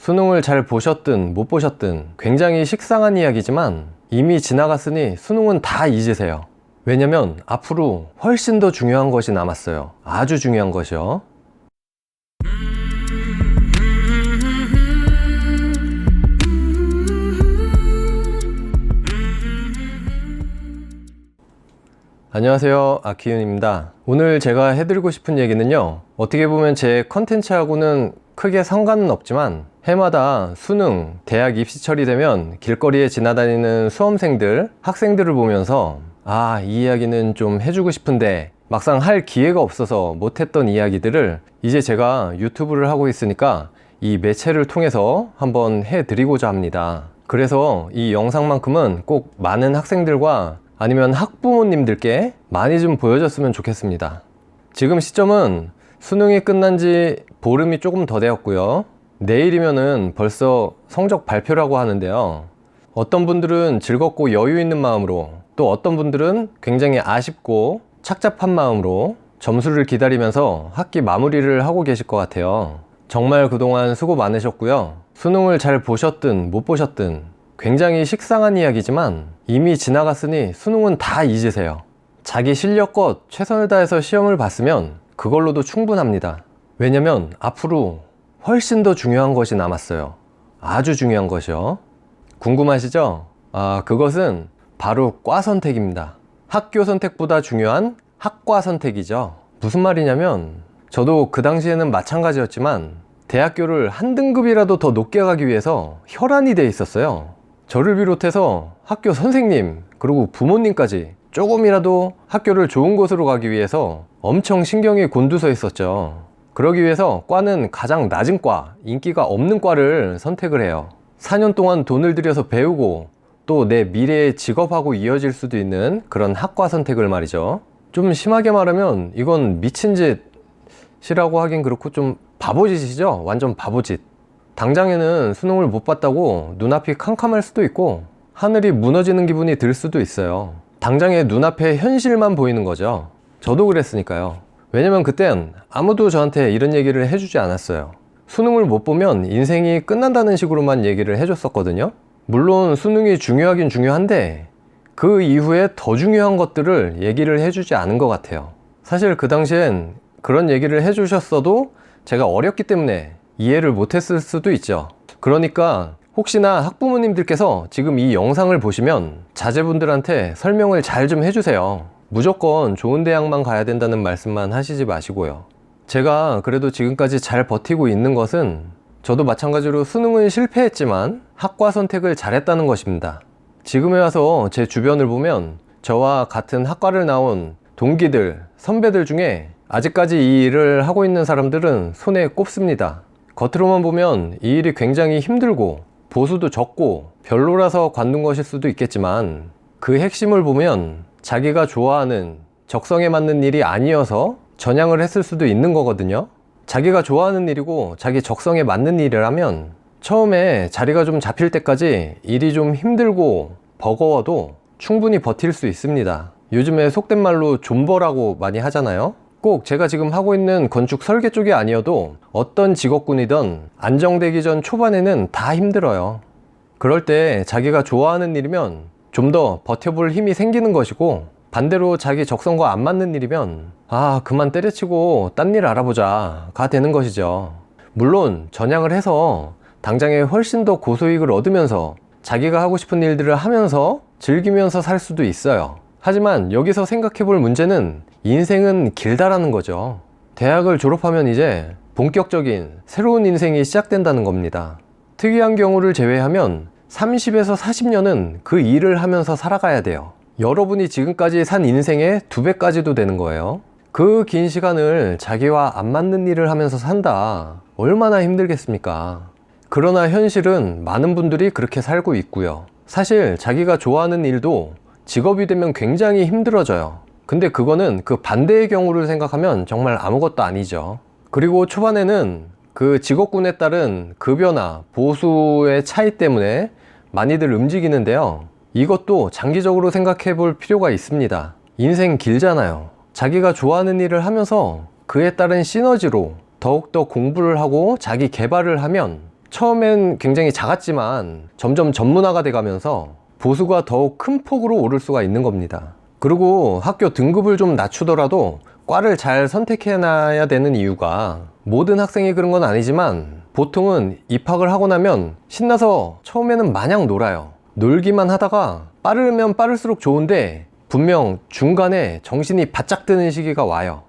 수능을 잘 보셨든 못 보셨든 굉장히 식상한 이야기지만 이미 지나갔으니 수능은 다 잊으세요. 왜냐면 앞으로 훨씬 더 중요한 것이 남았어요. 아주 중요한 것이요. 안녕하세요, 아키윤입니다. 오늘 제가 해드리고 싶은 얘기는요, 어떻게 보면 제 컨텐츠하고는 크게 상관은 없지만 해마다 수능, 대학 입시철이 되면 길거리에 지나다니는 수험생들, 학생들을 보면서 이 이야기는 좀 해주고 싶은데 막상 할 기회가 없어서 못했던 이야기들을 이제 제가 유튜브를 하고 있으니까 이 매체를 통해서 한번 해드리고자 합니다. 그래서 이 영상만큼은 꼭 많은 학생들과 아니면 학부모님들께 많이 좀 보여줬으면 좋겠습니다. 지금 시점은 수능이 끝난 지 보름이 조금 더 되었고요. 내일이면은 벌써 성적 발표라고 하는데요. 어떤 분들은 즐겁고 여유 있는 마음으로, 또 어떤 분들은 굉장히 아쉽고 착잡한 마음으로 점수를 기다리면서 학기 마무리를 하고 계실 것 같아요. 정말 그동안 수고 많으셨고요. 수능을 잘 보셨든 못 보셨든 굉장히 식상한 이야기지만 이미 지나갔으니 수능은 다 잊으세요. 자기 실력껏 최선을 다해서 시험을 봤으면 그걸로도 충분합니다. 왜냐면 앞으로 훨씬 더 중요한 것이 남았어요. 아주 중요한 것이요. 궁금하시죠? 그것은 바로 과 선택입니다. 학교 선택보다 중요한 학과 선택이죠. 무슨 말이냐면 저도 그 당시에는 마찬가지였지만 대학교를 한 등급이라도 더 높게 가기 위해서 혈안이 돼 있었어요. 저를 비롯해서 학교 선생님, 그리고 부모님까지 조금이라도 학교를 좋은 곳으로 가기 위해서 엄청 신경이 곤두서 있었죠. 그러기 위해서 과는 가장 낮은 과, 인기가 없는 과를 선택을 해요. 4년 동안 돈을 들여서 배우고 또 내 미래의 직업하고 이어질 수도 있는 그런 학과 선택을 말이죠. 좀 심하게 말하면 이건 미친 짓이라고 하긴 그렇고 좀 바보짓이죠. 완전 바보짓. 당장에는 수능을 못 봤다고 눈앞이 캄캄할 수도 있고 하늘이 무너지는 기분이 들 수도 있어요. 당장에 눈앞에 현실만 보이는 거죠. 저도 그랬으니까요. 왜냐면 그땐 아무도 저한테 이런 얘기를 해주지 않았어요. 수능을 못 보면 인생이 끝난다는 식으로만 얘기를 해줬었거든요. 물론 수능이 중요하긴 중요한데 그 이후에 더 중요한 것들을 얘기를 해주지 않은 것 같아요. 사실 그 당시엔 그런 얘기를 해주셨어도 제가 어렸기 때문에 이해를 못했을 수도 있죠. 그러니까 혹시나 학부모님들께서 지금 이 영상을 보시면 자제분들한테 설명을 잘 좀 해주세요. 무조건 좋은 대학만 가야 된다는 말씀만 하시지 마시고요. 제가 그래도 지금까지 잘 버티고 있는 것은 저도 마찬가지로 수능은 실패했지만 학과 선택을 잘했다는 것입니다. 지금에 와서 제 주변을 보면 저와 같은 학과를 나온 동기들, 선배들 중에 아직까지 이 일을 하고 있는 사람들은 손에 꼽습니다. 겉으로만 보면 이 일이 굉장히 힘들고 보수도 적고 별로라서 관둔 것일 수도 있겠지만 그 핵심을 보면 자기가 좋아하는 적성에 맞는 일이 아니어서 전향을 했을 수도 있는 거거든요. 자기가 좋아하는 일이고 자기 적성에 맞는 일을 하면 처음에 자리가 좀 잡힐 때까지 일이 좀 힘들고 버거워도 충분히 버틸 수 있습니다. 요즘에 속된 말로 존버라고 많이 하잖아요. 꼭 제가 지금 하고 있는 건축 설계 쪽이 아니어도 어떤 직업군이든 안정되기 전 초반에는 다 힘들어요. 그럴 때 자기가 좋아하는 일이면 좀 더 버텨볼 힘이 생기는 것이고 반대로 자기 적성과 안 맞는 일이면 그만 때려치고 딴 일 알아보자 가 되는 것이죠. 물론 전향을 해서 당장에 훨씬 더 고소익을 얻으면서 자기가 하고 싶은 일들을 하면서 즐기면서 살 수도 있어요. 하지만 여기서 생각해 볼 문제는 인생은 길다라는 거죠. 대학을 졸업하면 이제 본격적인 새로운 인생이 시작된다는 겁니다. 특이한 경우를 제외하면 30에서 40년은 그 일을 하면서 살아가야 돼요. 여러분이 지금까지 산 인생의 2배까지도 되는 거예요. 그 긴 시간을 자기와 안 맞는 일을 하면서 산다. 얼마나 힘들겠습니까? 그러나 현실은 많은 분들이 그렇게 살고 있고요. 사실 자기가 좋아하는 일도 직업이 되면 굉장히 힘들어져요. 근데 그거는 그 반대의 경우를 생각하면 정말 아무것도 아니죠. 그리고 초반에는 그 직업군에 따른 급여나 보수의 차이 때문에 많이들 움직이는데요. 이것도 장기적으로 생각해 볼 필요가 있습니다. 인생 길잖아요. 자기가 좋아하는 일을 하면서 그에 따른 시너지로 더욱더 공부를 하고 자기 개발을 하면 처음엔 굉장히 작았지만 점점 전문화가 돼가면서 보수가 더욱 큰 폭으로 오를 수가 있는 겁니다. 그리고 학교 등급을 좀 낮추더라도 과를 잘 선택해놔야 되는 이유가, 모든 학생이 그런 건 아니지만 보통은 입학을 하고 나면 신나서 처음에는 마냥 놀아요. 놀기만 하다가 빠르면 빠를수록 좋은데 분명 중간에 정신이 바짝 드는 시기가 와요.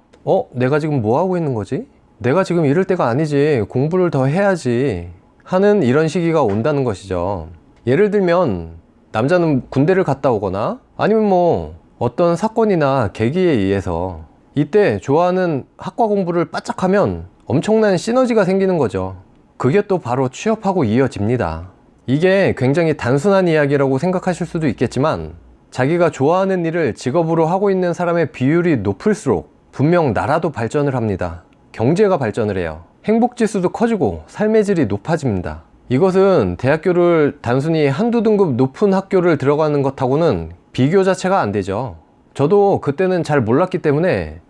내가 지금 뭐 하고 있는 거지? 내가 지금 이럴 때가 아니지. 공부를 더 해야지 하는 이런 시기가 온다는 것이죠. 예를 들면 남자는 군대를 갔다 오거나 아니면 뭐 어떤 사건이나 계기에 의해서 이때 좋아하는 학과 공부를 바짝 하면 엄청난 시너지가 생기는 거죠. 그게 또 바로 취업하고 이어집니다. 이게 굉장히 단순한 이야기라고 생각하실 수도 있겠지만, 자기가 좋아하는 일을 직업으로 하고 있는 사람의 비율이 높을수록 분명 나라도 발전을 합니다. 경제가 발전을 해요. 행복지수도 커지고 삶의 질이 높아집니다. 이것은 대학교를 단순히 한두 등급 높은 학교를 들어가는 것하고는 비교 자체가 안 되죠. 저도 그때는 잘 몰랐기 때문에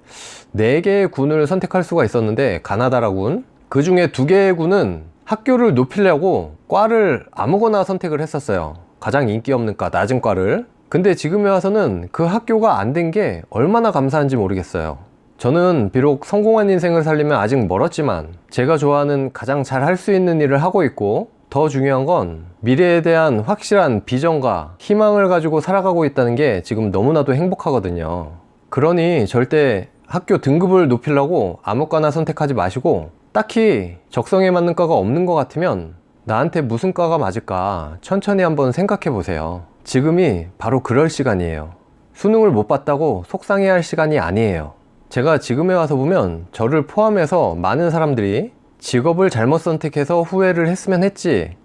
4개의 군을 선택할 수가 있었는데, 가나다라군, 그 중에 2개의 군은 학교를 높이려고 과를 아무거나 선택을 했었어요. 가장 인기 없는 과, 낮은 과를. 근데 지금에 와서는 그 학교가 안 된 게 얼마나 감사한지 모르겠어요. 저는 비록 성공한 인생을 살려면 아직 멀었지만 제가 좋아하는 가장 잘 할 수 있는 일을 하고 있고, 더 중요한 건 미래에 대한 확실한 비전과 희망을 가지고 살아가고 있다는 게 지금 너무나도 행복하거든요. 그러니 절대 학교 등급을 높이려고 아무거나 선택하지 마시고, 딱히 적성에 맞는 과가 없는 것 같으면 나한테 무슨 과가 맞을까 천천히 한번 생각해 보세요. 지금이 바로 그럴 시간이에요. 수능을 못 봤다고 속상해 할 시간이 아니에요. 제가 지금에 와서 보면 저를 포함해서 많은 사람들이 직업을 잘못 선택해서 후회를 했으면 했지,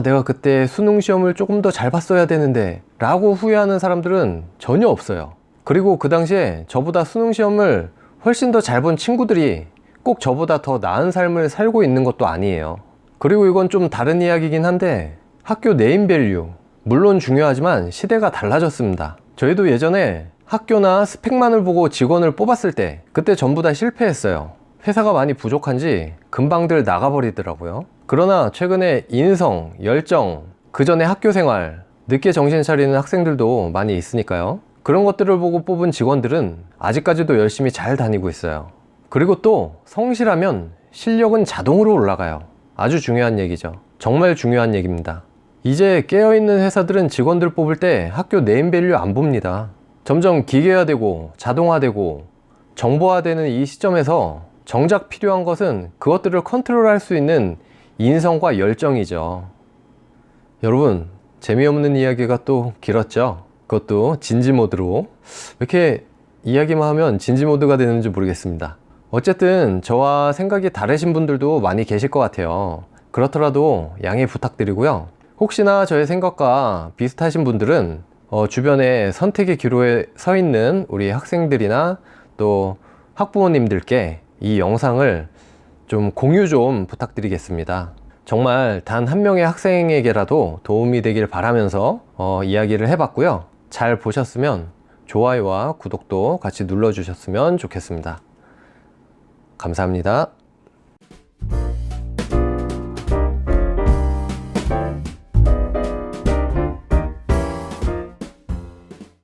내가 그때 수능 시험을 조금 더 잘 봤어야 되는데 라고 후회하는 사람들은 전혀 없어요. 그리고 그 당시에 저보다 수능 시험을 훨씬 더 잘 본 친구들이 꼭 저보다 더 나은 삶을 살고 있는 것도 아니에요. 그리고 이건 좀 다른 이야기긴 한데, 학교 네임밸류, 물론 중요하지만 시대가 달라졌습니다. 저희도 예전에 학교나 스펙만을 보고 직원을 뽑았을 때 그때 전부 다 실패했어요. 회사가 많이 부족한지 금방들 나가버리더라고요. 그러나 최근에 인성, 열정, 그 전에 학교 생활, 늦게 정신 차리는 학생들도 많이 있으니까요. 그런 것들을 보고 뽑은 직원들은 아직까지도 열심히 잘 다니고 있어요. 그리고 또 성실하면 실력은 자동으로 올라가요. 아주 중요한 얘기죠. 정말 중요한 얘기입니다. 이제 깨어있는 회사들은 직원들 뽑을 때 학교 네임밸류 안 봅니다. 점점 기계화되고 자동화되고 정보화되는 이 시점에서 정작 필요한 것은 그것들을 컨트롤할 수 있는 인성과 열정이죠. 여러분, 재미없는 이야기가 또 길었죠? 그것도 진지 모드로. 왜 이렇게 이야기만 하면 진지 모드가 되는지 모르겠습니다. 어쨌든 저와 생각이 다르신 분들도 많이 계실 것 같아요. 그렇더라도 양해 부탁드리고요. 혹시나 저의 생각과 비슷하신 분들은 주변에 선택의 기로에 서 있는 우리 학생들이나 또 학부모님들께 이 영상을 좀 공유 좀 부탁드리겠습니다. 정말 단 한 명의 학생에게라도 도움이 되길 바라면서 이야기를 해봤고요. 잘 보셨으면 좋아요와 구독도 같이 눌러주셨으면 좋겠습니다. 감사합니다.